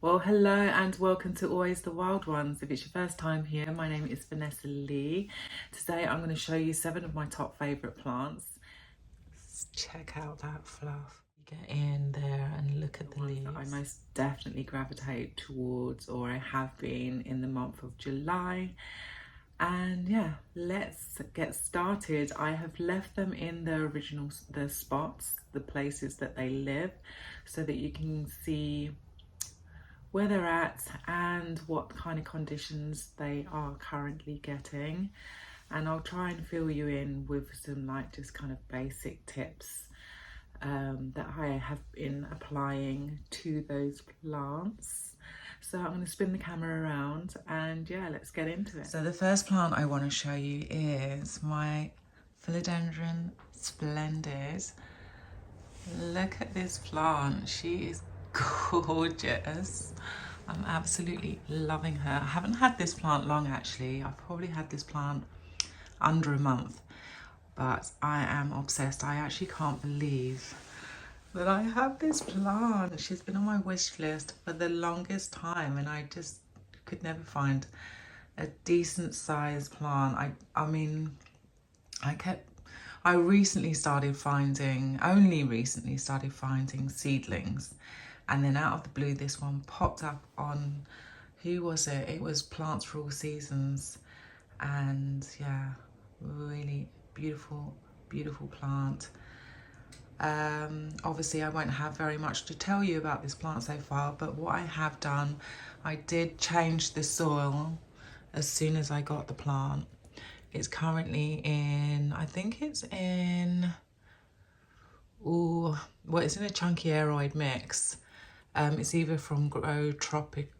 Well, hello and welcome to Always the Wild Ones. If it's your first time here, my name is Vanessa Lee. Today I'm going to show you 7 of my top favourite plants. Check out that fluff. Get in there and look at the leaves that I most definitely gravitate towards, or I have been in the month of July. And yeah, let's get started. I have left them in the spots, the places that they live, so that you can see where they're at and what kind of conditions they are currently getting. And I'll try and fill you in with some just kind of basic tips that I have been applying to those plants. So I'm going to spin the camera around and yeah, let's get into it. So the first plant I want to show you is my Philodendron splendis. Look at this plant. She is gorgeous. I'm absolutely loving her. I haven't had this plant long actually. I've probably had this plant under a month, but I am obsessed. I actually can't believe that I have this plant. She's been on my wish list for the longest time and I just could never find a decent sized plant. I recently started finding seedlings, and then out of the blue this one popped up on, who was it? It was Plants for All Seasons, and yeah, really beautiful plant. Obviously I won't have very much to tell you about this plant so far, but what I have done, I did change the soil as soon as I got the plant. It's currently in, I think it's in, it's in a chunky aeroid mix. It's either from Grow Tropicals.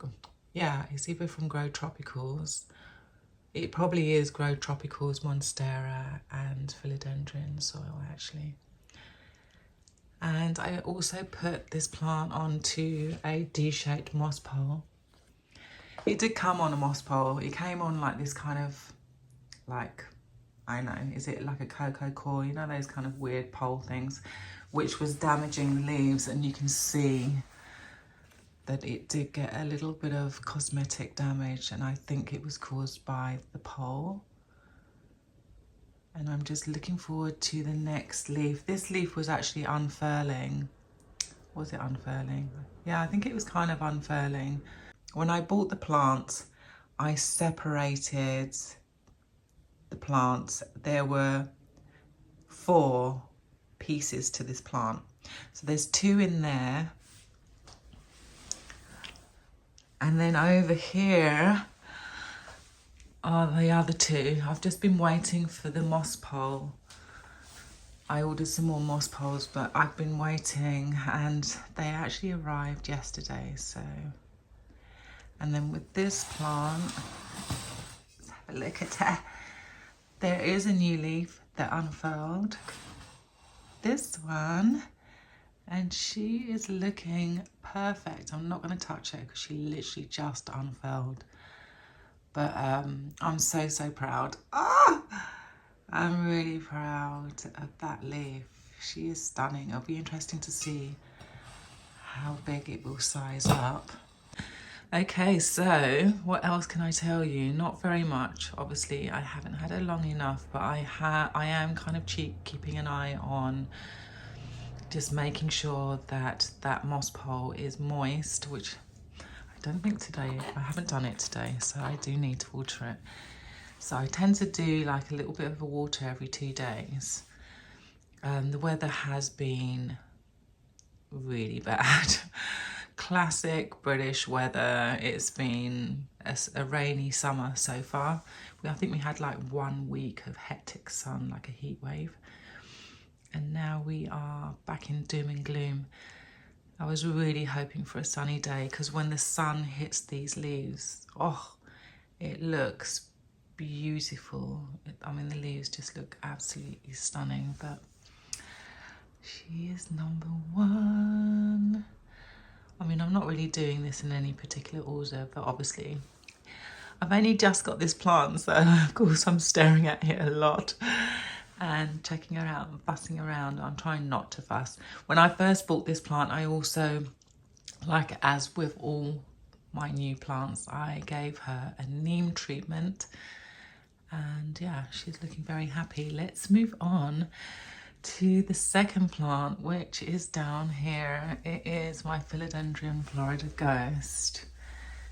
It probably is Grow Tropicals, Monstera and Philodendron soil actually. And I also put this plant onto a D-shaped moss pole. It did come on a moss pole. It came on like this kind of, I don't know, is it like a cocoa core? You know, those kind of weird pole things, which was damaging the leaves, and you can see that it did get a little bit of cosmetic damage, and I think it was caused by the pole. And I'm just looking forward to the next leaf. This leaf was actually unfurling. Was it unfurling? Yeah, I think it was kind of unfurling. When I bought the plant, I separated the plants. There were 4 pieces to this plant. So there's 2 in there. And then over here are the other 2. I've just been waiting for the moss pole. I ordered some more moss poles, but I've been waiting and they actually arrived yesterday, so. And then with this plant, let's have a look at her. There is a new leaf that unfurled. This one, and she is looking perfect. I'm not going to touch her because she literally just unfurled. But I'm so proud. I'm really proud of that leaf. She is stunning. It'll be interesting to see how big it will size up. Okay, so what else can I tell you? Not very much. Obviously, I haven't had it long enough, but I am kind of keeping an eye on just making sure that that moss pole is moist, which I don't think today, I haven't done it today, so I do need to water it. So I tend to do like a little bit of a water every 2 days. The weather has been really bad. Classic British weather. It's been a rainy summer so far. I think we had like 1 week of hectic sun, like a heat wave. And now we are back in doom and gloom. I was really hoping for a sunny day because when the sun hits these leaves, oh, it looks beautiful. I mean, the leaves just look absolutely stunning, but she is number 1. I mean, I'm not really doing this in any particular order, but obviously I've only just got this plant, so of course I'm staring at it a lot and checking her out and fussing around. I'm trying not to fuss. When I first bought this plant, I also, like as with all my new plants. I gave her a neem treatment and yeah, she's looking very happy. Let's move on to the second plant, which is down here. It is my Philodendron Florida Ghost.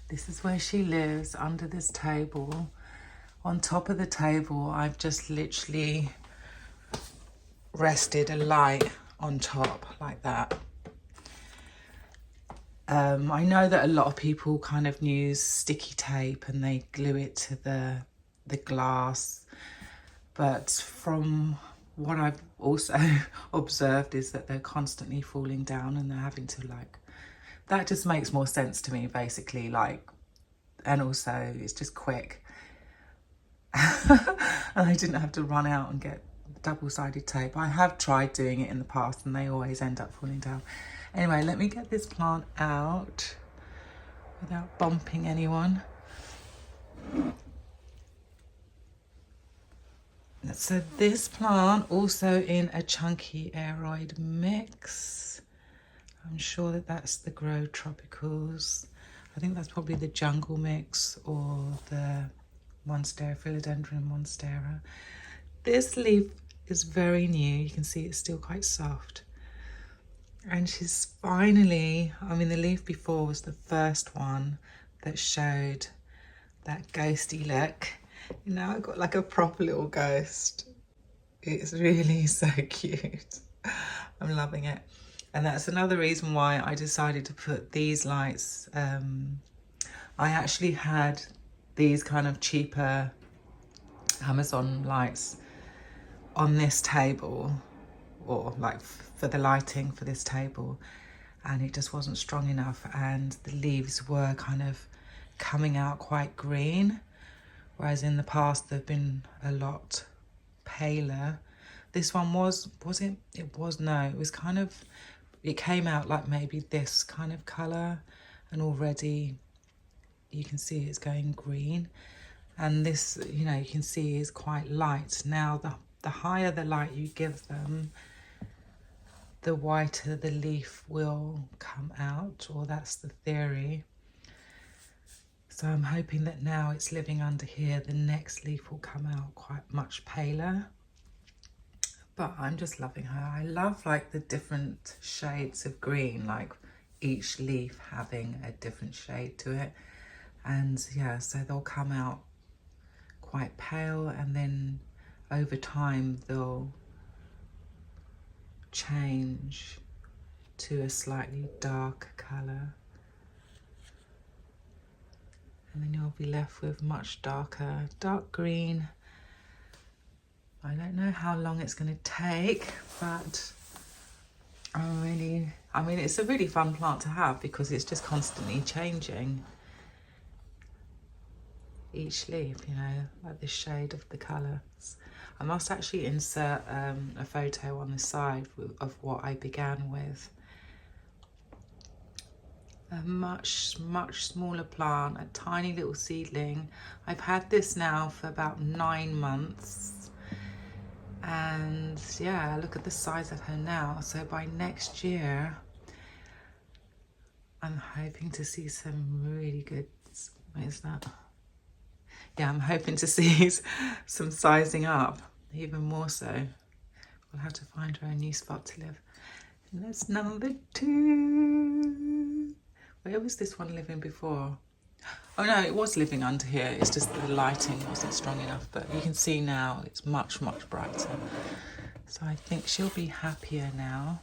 This is where she lives, under this table. On top of the table, I've just literally rested a light on top like that. I know that a lot of people kind of use sticky tape and they glue it to the glass, but from what I've also observed is that they're constantly falling down and they're having to like, that just makes more sense to me basically, like, and also it's just quick. And I didn't have to run out and get double-sided tape. I have tried doing it in the past and they always end up falling down. Anyway, let me get this plant out without bumping anyone. So this plant also in a chunky aeroid mix. I'm sure that that's the Grow Tropicals. I think that's probably the jungle mix or the Monstera, Philodendron Monstera. This leaf is very new. You can see it's still quite soft. And she's finally, I mean, the leaf before was the first one that showed that ghosty look. Now I've got like a proper little ghost. It's really so cute. I'm loving it. And that's another reason why I decided to put these lights. I actually had these kind of cheaper Amazon lights on this table, or like for the lighting for this table, and it just wasn't strong enough, and the leaves were kind of coming out quite green, whereas in the past they've been a lot paler. This one was it? It was, no, it was kind of, it came out like maybe this kind of colour, and already you can see it's going green. And this, you know, you can see is quite light. Now the higher the light you give them, the whiter the leaf will come out, or that's the theory. So I'm hoping that now it's living under here, the next leaf will come out quite much paler. But I'm just loving her. I love like the different shades of green, like each leaf having a different shade to it. And yeah, so they'll come out quite pale, and then over time they'll change to a slightly darker colour, and then you'll be left with much darker, dark green. I don't know how long it's going to take, but I mean, it's a really fun plant to have because it's just constantly changing each leaf, you know, like the shade of the colours. I must actually insert a photo on the side of what I began with. A much smaller plant, a tiny little seedling. I've had this now for about 9 months. And yeah, look at the size of her now. So by next year, I'm hoping to see some really good, what is that? Yeah, I'm hoping to see some sizing up, even more so. We'll have to find her a new spot to live. And that's number 2. Where was this one living before? Oh no, it was living under here. It's just the lighting wasn't strong enough, but you can see now it's much brighter. So I think she'll be happier now.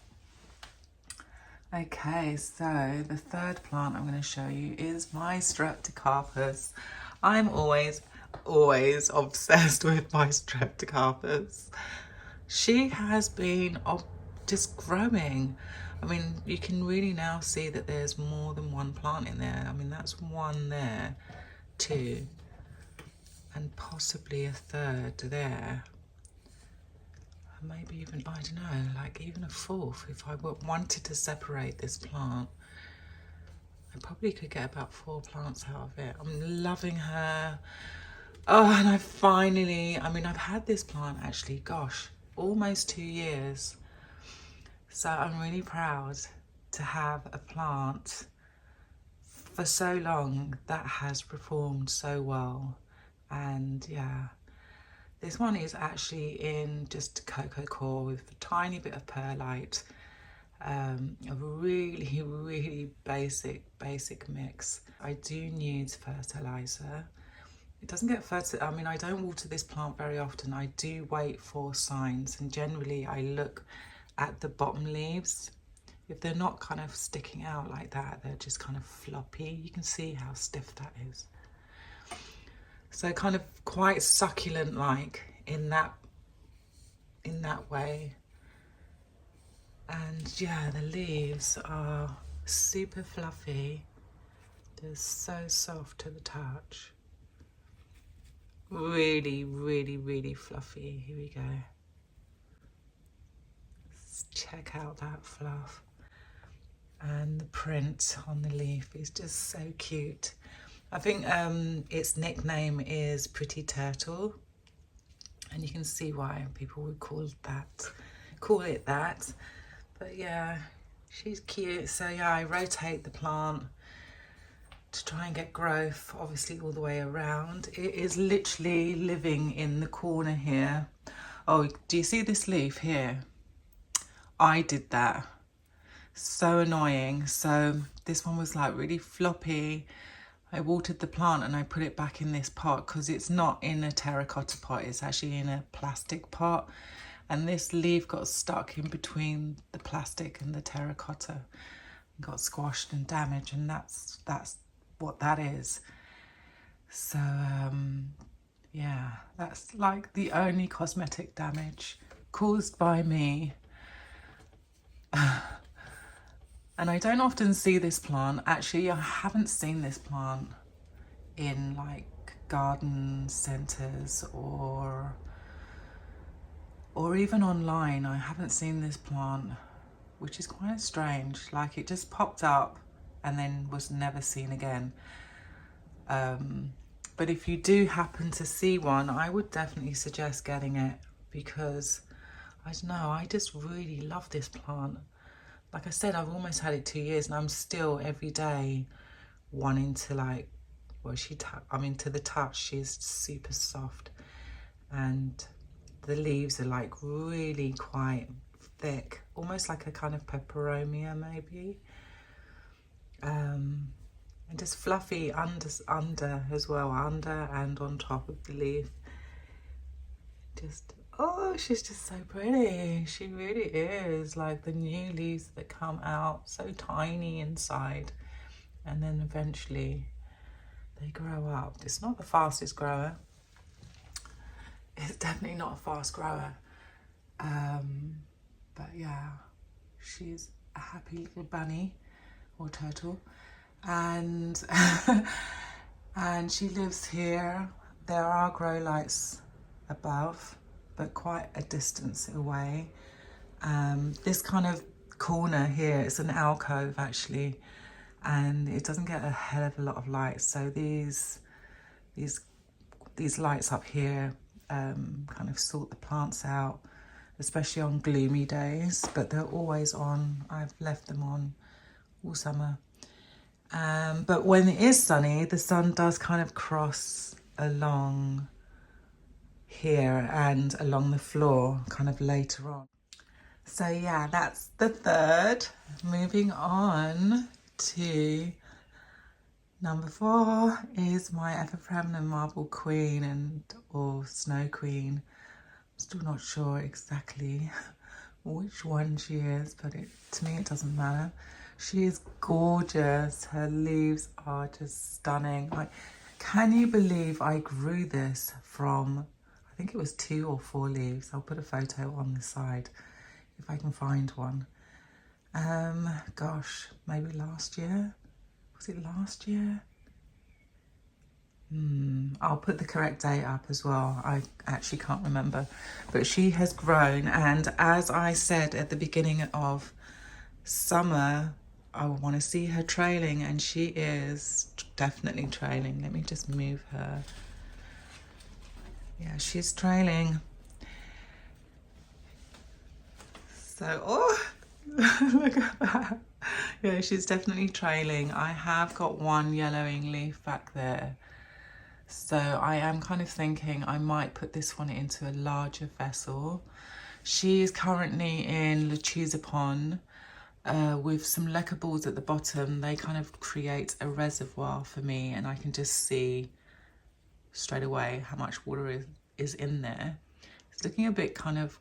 Okay, so the third plant I'm going to show you is my Streptocarpus. I'm always obsessed with my Streptocarpus. She has been just growing. I mean, you can really now see that there's more than one plant in there. I mean, that's 1 there, 2, and possibly a 3rd there. Maybe even, I don't know, like even a 4th. If I wanted to separate this plant, I probably could get about 4 plants out of it. I'm loving her. Oh, and I finally, I mean, I've had this plant actually, gosh, almost 2 years. So I'm really proud to have a plant for so long, that has performed so well. And yeah, this one is actually in just cocoa core with a tiny bit of perlite. A really, really basic mix. I do need fertilizer. It doesn't get I mean, I don't water this plant very often. I do wait for signs, and generally I look at the bottom leaves. If they're not kind of sticking out like that, they're just kind of floppy. You can see how stiff that is. So kind of quite succulent like in that way. And yeah, the leaves are super fluffy. They're so soft to the touch. Really, really, really fluffy. Here we go. Let's check out that fluff. And the print on the leaf is just so cute. I think its nickname is Pretty Turtle, and you can see why people would call it that. But yeah, she's cute. So yeah, I rotate the plant to try and get growth, obviously all the way around. It is literally living in the corner here. Oh, do you see this leaf here? I did that. So annoying. So this one was like really floppy. I watered the plant and I put it back in this pot because it's not in a terracotta pot, it's actually in a plastic pot. And this leaf got stuck in between the plastic and the terracotta and got squashed and damaged, and that's what that is. So yeah, that's like the only cosmetic damage caused by me. And I don't often see this plant. Actually, I haven't seen this plant in like garden centres or even online. I haven't seen this plant, which is quite strange. Like, it just popped up and then was never seen again. But if you do happen to see one, I would definitely suggest getting it, because I don't know, I just really love this plant. Like I said, I've almost had it 2 years and I'm still every day wanting to like, well, to the touch, she's super soft, and the leaves are like really quite thick, almost like a kind of peperomia maybe. And just fluffy under as well, under and on top of the leaf. Just, oh, she's just so pretty. She really is. Like the new leaves that come out, so tiny inside, and then eventually they grow up. It's not the fastest grower. It's definitely not a fast grower. But yeah, she's a happy little bunny or turtle. And and she lives here. There are grow lights above, but quite a distance away. This kind of corner here is an alcove actually, and it doesn't get a hell of a lot of light. So these lights up here kind of sort the plants out, especially on gloomy days, but they're always on. I've left them on all summer. But when it is sunny, the sun does kind of cross along here and along the floor kind of later on. So yeah, that's the third. Moving on to number 4 is my ever-present marble queen or snow queen. I'm still not sure exactly which one she is, but to me it doesn't matter. She is gorgeous. Her leaves are just stunning. Like, can you believe I grew this from, I think it was 2 or 4 leaves. I'll put a photo on the side if I can find one. Gosh, maybe last year. Was it last year? I'll put the correct date up as well. I actually can't remember. But she has grown, and as I said at the beginning of summer, I want to see her trailing, and she is definitely trailing. Let me just move her. Yeah, she's trailing. So, oh, look at that. Yeah, she's definitely trailing. I have got one yellowing leaf back there. So I am kind of thinking I might put this one into a larger vessel. She is currently in Lechuzapon with some lecker balls at the bottom. They kind of create a reservoir for me, and I can just see straight away how much water is in there. It's looking a bit kind of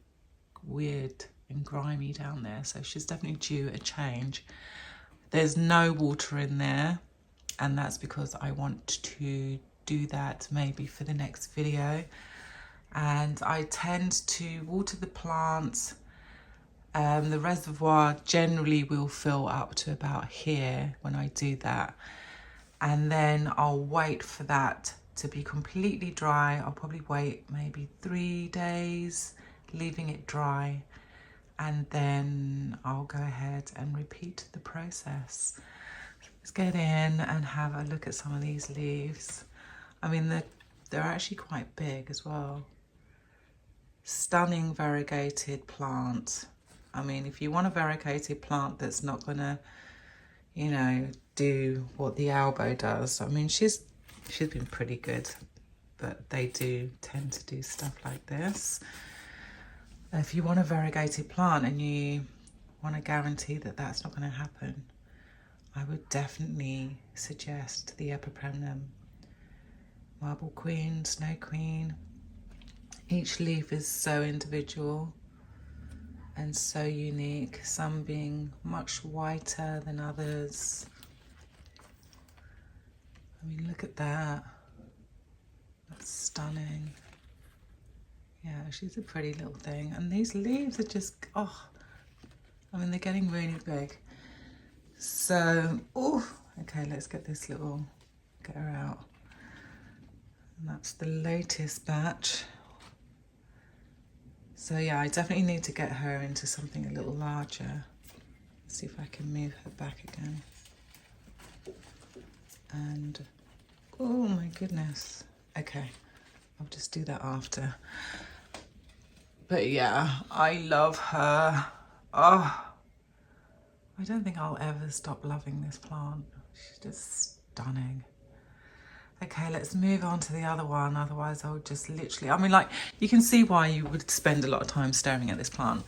weird and grimy down there, so she's definitely due a change. There's no water in there, and that's because I want to do that maybe for the next video. And I tend to water the plants. The reservoir generally will fill up to about here when I do that, and then I'll wait for that to be completely dry. I'll probably wait maybe 3 days, leaving it dry, and then I'll go ahead and repeat the process. Let's get in and have a look at some of these leaves. I mean, they're actually quite big as well. Stunning variegated plant. I mean, if you want a variegated plant that's not gonna, you know, do what the elbow does. I mean, she's been pretty good, but they do tend to do stuff like this. If you want a variegated plant and you want to guarantee that that's not going to happen, I would definitely suggest the Epipremnum. Marble Queen, Snow Queen. Each leaf is so individual and so unique, some being much whiter than others. I mean, look at that. That's stunning. Yeah, she's a pretty little thing. And these leaves are just, oh, I mean, they're getting really big. So, oh, okay, let's get this little, get her out. And that's the latest batch. So yeah, I definitely need to get her into something a little larger. Let's see if I can move her back again. And, oh my goodness. Okay, I'll just do that after. But yeah, I love her. Oh, I don't think I'll ever stop loving this plant. She's just stunning. Okay, let's move on to the other one. Otherwise, I'll just literally, I mean, like, you can see why you would spend a lot of time staring at this plant.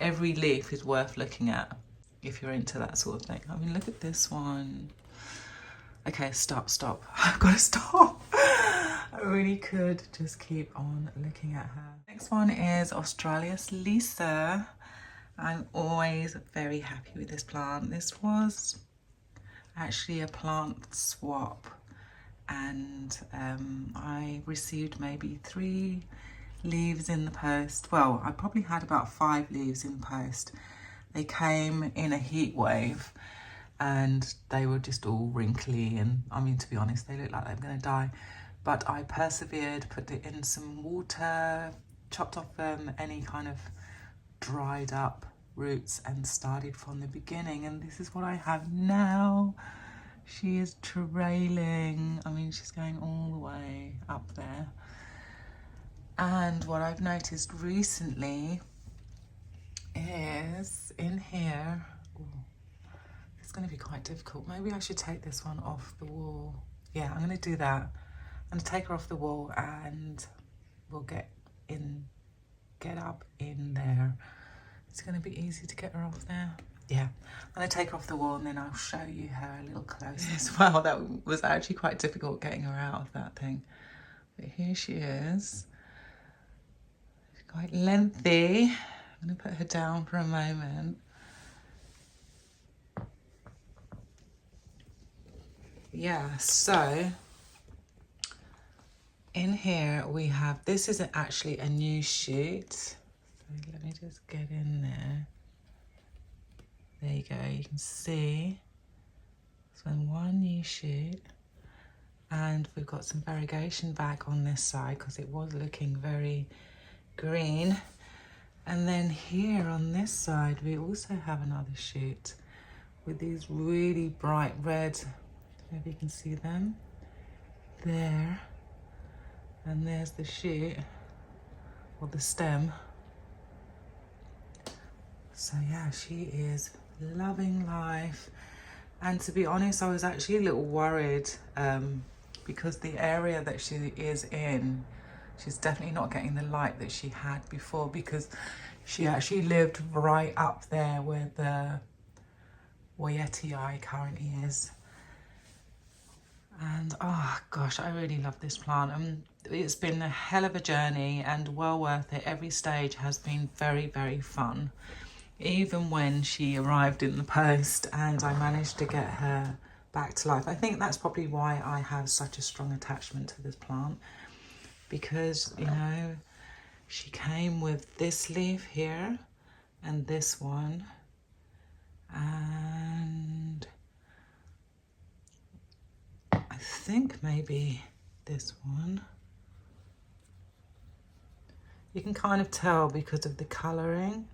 Every leaf is worth looking at if you're into that sort of thing. I mean, look at this one. Okay, stop. I've got to stop. I really could just keep on looking at her. Next one is Australis Lisa. I'm always very happy with this plant. This was actually a plant swap, and I received maybe 3 leaves in the post. Well, I probably had about 5 leaves in the post. They came in a heat wave and they were just all wrinkly, and I mean, to be honest, they looked like they were going to die. But I persevered, put it in some water, chopped off any kind of dried up roots and started from the beginning, and this is what I have now. She is trailing. I mean, she's going all the way up there. And what I've noticed recently is in here, ooh, it's going to be quite difficult. Maybe I should take this one off the wall. Yeah, I'm going to do that. I'm going to take her off the wall and we'll get up in there. It's going to be easy to get her off there. Yeah, I'm going to take her off the wall and then I'll show you her a little closer as well. That was actually quite difficult getting her out of that thing. But here she is. She's quite lengthy. I'm going to put her down for a moment. Yeah, so in here we have, this is actually a new shoot. So let me just get in there. There you go, you can see. So one new shoot. And we've got some variegation back on this side because it was looking very green. And then here on this side, we also have another shoot with these really bright red, maybe you can see them, there. And there's the shoot, or the stem. So yeah, she is loving life. And to be honest, I was actually a little worried because the area that she is in, she's definitely not getting the light that she had before, because she actually lived right up there where the Wyetii currently is. And oh gosh, I really love this plant. It's been a hell of a journey and well worth it. Every stage has been very, very fun. Even when she arrived in the post and I managed to get her back to life. I think that's probably why I have such a strong attachment to this plant, because, you know, she came with this leaf here and this one, and I think maybe this one. You can kind of tell because of the colouring.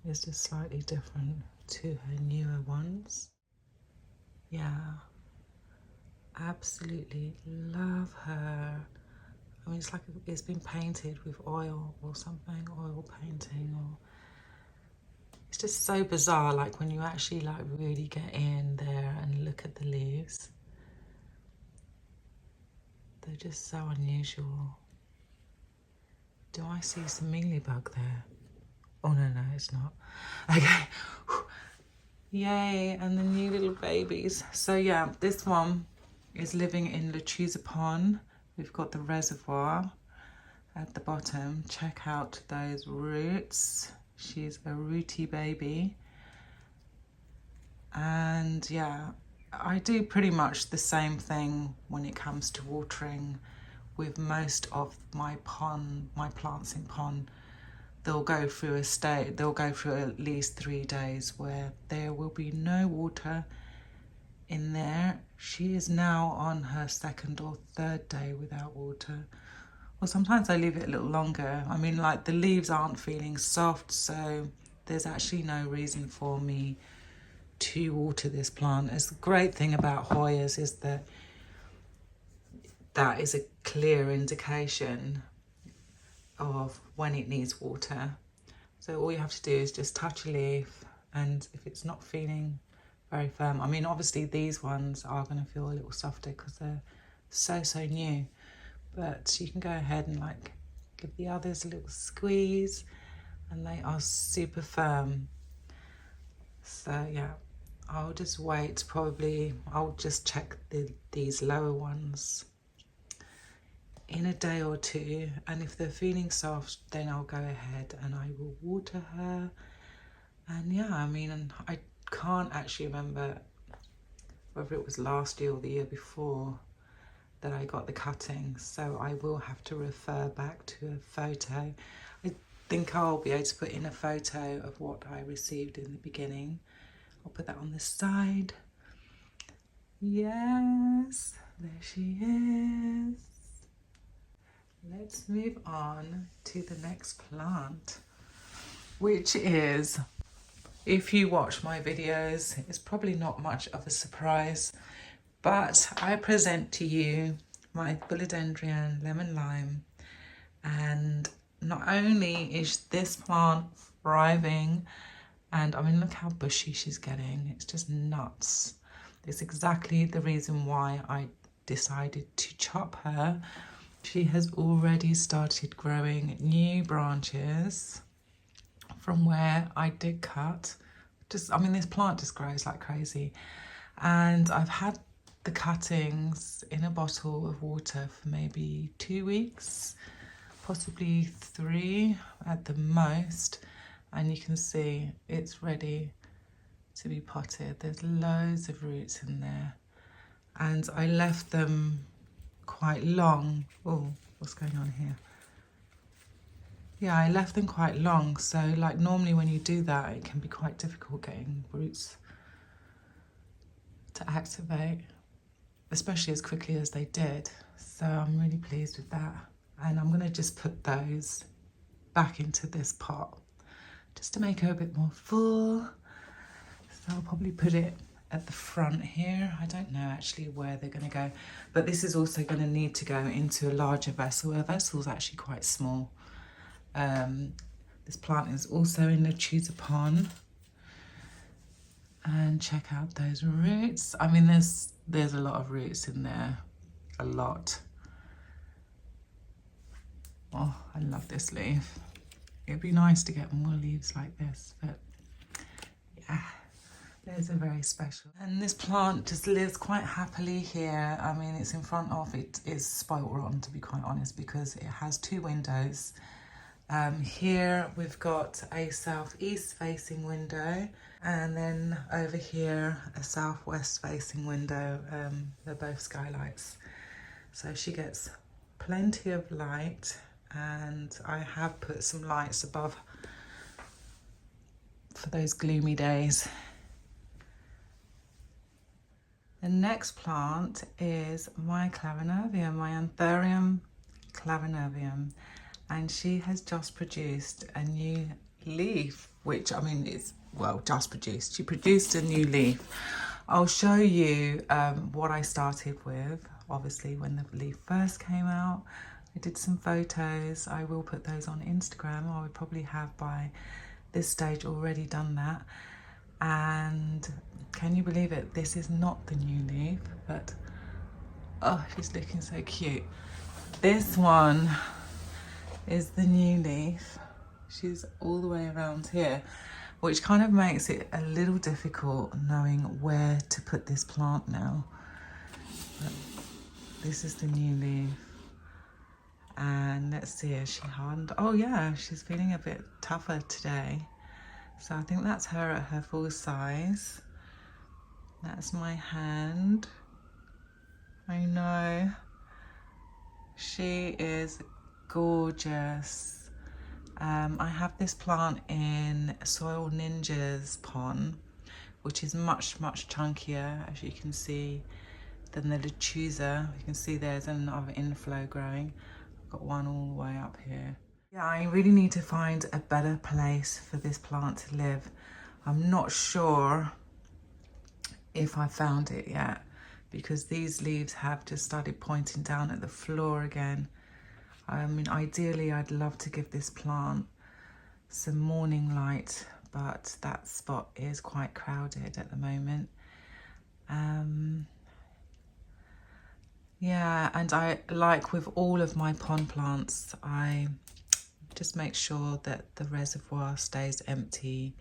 It's just slightly different to her newer ones. Yeah, absolutely love her. I mean, it's like it's been painted with oil or something, oil painting, or it's just so bizarre. Like when you actually like really get in there and look at the leaves, they're just so unusual. Do I see some mealybug there? Oh no, it's not. Okay. Yay, and the new little babies. So yeah, this one is living in Lechuza Pond. We've got the reservoir at the bottom. Check out those roots. She's a rooty baby. And yeah, I do pretty much the same thing when it comes to watering with most of my plants in pond. They'll go through a state, they'll go through at least 3 days where there will be no water in there. She is now on her 2nd or 3rd day without water. Well, sometimes I leave it a little longer. I mean, like the leaves aren't feeling soft, so there's actually no reason for me to water this plant. It's the great thing about Hoyas is that that is a clear indication of when it needs water. So all you have to do is just touch a leaf, and if it's not feeling very firm, I mean obviously these ones are going to feel a little softer because they're so new, but you can go ahead and like give the others a little squeeze and they are super firm. So yeah, I'll just wait, probably I'll just check these lower ones in a day or 2, and if they're feeling soft, then I'll go ahead and I will water her. And yeah, I mean, I can't actually remember whether it was last year or the year before that I got the cuttings, so I will have to refer back to a photo. I think I'll be able to put in a photo of what I received in the beginning. I'll put that on the side. Yes, there she is. Let's move on to the next plant, which is, if you watch my videos, it's probably not much of a surprise, but I present to you my Philodendron lemon lime. And not only is this plant thriving, and I mean, look how bushy she's getting. It's just nuts. It's exactly the reason why I decided to chop her. She has already started growing new branches from where I did cut. I mean, this plant just grows like crazy. And I've had the cuttings in a bottle of water for maybe 2 weeks, possibly 3 at the most. And you can see it's ready to be potted. There's loads of roots in there. And I left them quite long. Oh, what's going on here? Yeah, I left them quite long. So like normally when you do that, it can be quite difficult getting roots to activate, especially as quickly as they did. So I'm really pleased with that. And I'm gonna just put those back into this pot just to make her a bit more full. So I'll probably put it at the front here. I don't know actually where they're going to go, but this is also going to need to go into a larger vessel. The vessel's actually quite small. This plant is also in Lechuza Pond. And check out those roots. I mean, there's a lot of roots in there, a lot. Oh, I love this leaf. It'd be nice to get more leaves like this, but yeah, those are very special. And this plant just lives quite happily here. I mean, it's in front of, it is spoilt rotten, to be quite honest, because it has 2 windows. Here we've got a southeast facing window, and then over here a southwest facing window. They're both skylights, so she gets plenty of light, and I have put some lights above for those gloomy days. The next plant is my clarinervium, my Anthurium clarinervium, and she has just produced a new leaf, which, I mean, it's, well, just produced. She produced a new leaf. I'll show you what I started with, obviously, when the leaf first came out. I did some photos. I will put those on Instagram. I would probably have by this stage already done that. And can you believe it? This is not the new leaf, but oh, she's looking so cute. This one is the new leaf. She's all the way around here, which kind of makes it a little difficult knowing where to put this plant now. But this is the new leaf. And let's see, is she hardened? Oh yeah, she's feeling a bit tougher today. So I think that's her at her full size. That's my hand. I know. She is gorgeous. I have this plant in Soil Ninja's pond, which is much, much chunkier, as you can see, than the Lechuza. You can see there's another inflow growing. I've got one all the way up here. Yeah, I really need to find a better place for this plant to live. I'm not sure if I found it yet, because these leaves have just started pointing down at the floor again. I mean, ideally, I'd love to give this plant some morning light, but that spot is quite crowded at the moment. Yeah, and I, like with all of my pond plants, I just make sure that the reservoir stays empty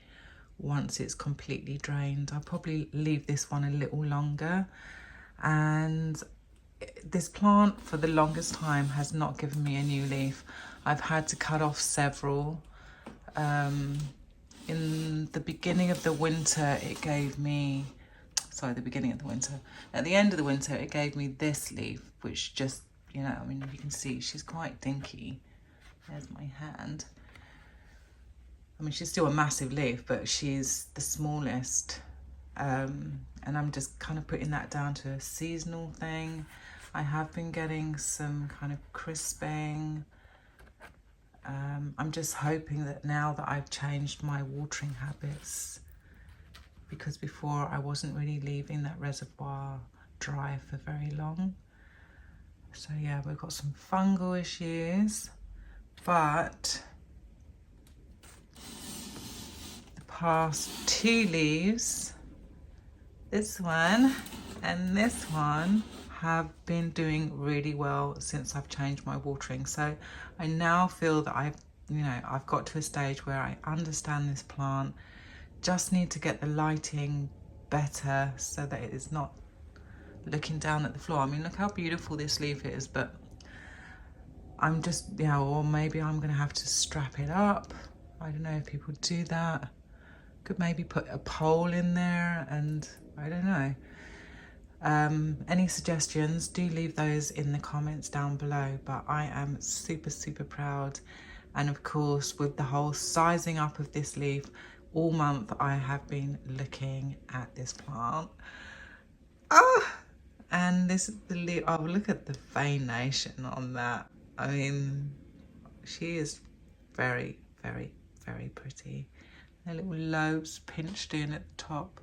once it's completely drained. I'll probably leave this one a little longer. And this plant for the longest time has not given me a new leaf. I've had to cut off several. In the beginning of the winter, it gave me, sorry, the beginning of the winter. At the end of the winter, it gave me this leaf, which just, you know, I mean, you can see she's quite dinky. There's my hand. I mean, she's still a massive leaf, but she's the smallest. And I'm just kind of putting that down to a seasonal thing. I have been getting some kind of crisping. I'm just hoping that now that I've changed my watering habits, because before I wasn't really leaving that reservoir dry for very long. So yeah, we've got some fungal issues, but the past 2 leaves, this one and this one, have been doing really well since I've changed my watering. So I now feel that I've got to a stage where I understand this plant, just need to get the lighting better so that it is not looking down at the floor. I mean, look how beautiful this leaf is, but I'm just, or maybe I'm gonna have to strap it up. I don't know if people do that. Could maybe put a pole in there, and I don't know. Any suggestions, do leave those in the comments down below. But I am super, super proud. And of course, with the whole sizing up of this leaf, all month I have been looking at this plant. And this is the leaf. Oh, look at the veination on that. I mean, she is very, very, very pretty. Her little lobes pinched in at the top.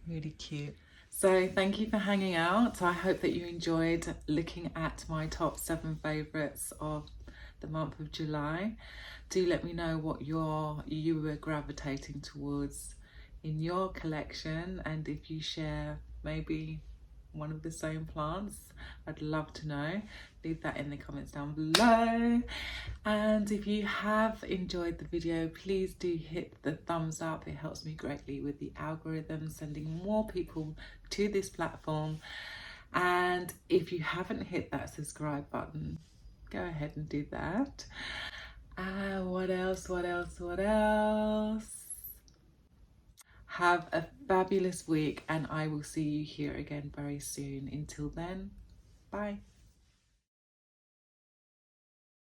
Really cute. So thank you for hanging out. I hope that you enjoyed looking at my top 7 favourites of the month of July. Do let me know what you were gravitating towards in your collection, and if you share maybe one of the same plants, I'd love to know. Leave that in the comments down below. And if you have enjoyed the video, please do hit the thumbs up. It helps me greatly with the algorithm, sending more people to this platform. And if you haven't hit that subscribe button, go ahead and do that. What else? Have a fabulous week, and I will see you here again very soon. Until then, bye.